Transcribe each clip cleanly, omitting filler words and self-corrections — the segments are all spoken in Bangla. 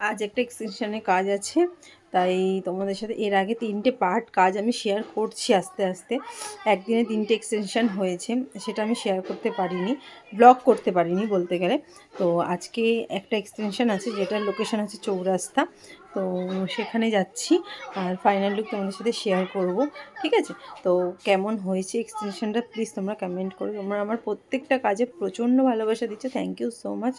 আজ একটা এক্সটেনশনের কাজ আছে, তাই তোমাদের সাথে এর আগে 3টে পার্ট কাজ আমি শেয়ার করছি আস্তে আস্তে। একদিনে 3টে এক্সটেনশন হয়েছে, সেটা আমি শেয়ার করতে পারিনি, ব্লগ করতে পারিনি বলতে গেলে। তো আজকে একটা এক্সটেনশন আছে যেটার লোকেশন আছে চৌরাস্তা, তো সেখানে যাচ্ছি আর ফাইনাল লুক তোমাদের সাথে শেয়ার করব, ঠিক আছে? তো কেমন হয়েছে এক্সটেনশনটা প্লিজ তোমরা কমেন্ট করো। তোমরা আমার প্রত্যেকটা কাজে প্রচণ্ড ভালোবাসা দিচ্ছ, থ্যাংক ইউ সো মাচ।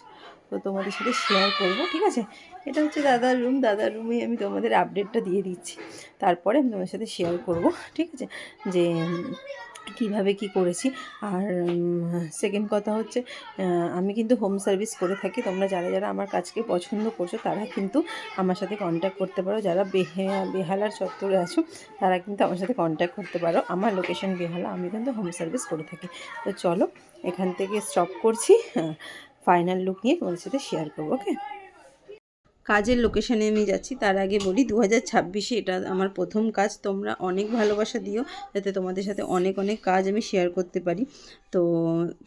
তো তোমাদের সাথে শেয়ার করব, ঠিক আছে? এটা হচ্ছে দাদার রুম, দাদার রুমে আমি তোমাদের আপডেটটা দিয়ে দিচ্ছি, তারপরে আমি তোমাদের সাথে শেয়ার করব, ঠিক আছে, যে কিভাবে কি করেছি। আর সেকেন্ড কথা হচ্ছে আমি কিন্তু হোম সার্ভিস করে থাকি। তোমরা যারা যারা আমার কাজকে পছন্দ করছো তারা কিন্তু আমার সাথে কন্ট্যাক্ট করতে পারো। যারা বেহালার চত্বরে আছো তারা কিন্তু আমার সাথে কন্ট্যাক্ট করতে পারো। আমার লোকেশন বেহালা, আমি কিন্তু হোম সার্ভিস করে থাকি। তো চলো এখান থেকে স্টপ করছি, ফাইনাল লুক নিয়ে তোমাদের সাথে শেয়ার করবো। ওকে, কাজের লোকেশানে আমি যাচ্ছি। তার আগে বলি 2026-এ এটা আমার প্রথম কাজ। তোমরা অনেক ভালোবাসা দিও যাতে তোমাদের সাথে অনেক অনেক কাজ আমি শেয়ার করতে পারি। তো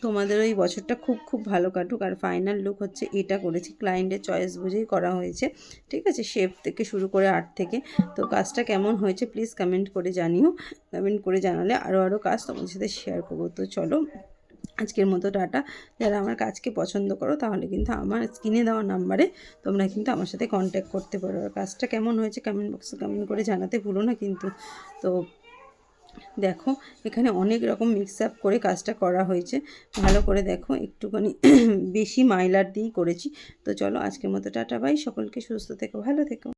তোমাদের ওই বছরটা খুব খুব ভালো কাটুক। আর ফাইনাল লুক হচ্ছে এটা করেছি, ক্লায়েন্টের চয়েস বুঝেই করা হয়েছে, ঠিক আছে, শেপ থেকে শুরু করে আর্ট থেকে। তো কাজটা কেমন হয়েছে প্লিজ কমেন্ট করে জানিও। কমেন্ট করে জানালে আরও কাজ তোমাদের সাথে শেয়ার করবো। তো চলো আজকের মতো টাটা। যারা আমার কাজকে পছন্দ করো তাহলে কিন্তু আমার স্ক্রিনে দেওয়া নাম্বারে তোমরা কিন্তু আমার সাথে কন্ট্যাক্ট করতে পারো। আর কাজটা কেমন হয়েছে কমেন্ট বক্সে কমেন্ট করে জানাতে ভুলো না কিন্তু। তো দেখো এখানে অনেক রকম মিক্স আপ করে কাজটা করা হয়েছে, ভালো করে দেখো, একটুখানি বেশি মাইলার দিয়েই করেছি। তো চলো আজকের মতো টাটা বাই, সকলকে সুস্থ থেকো, ভালো থেকো।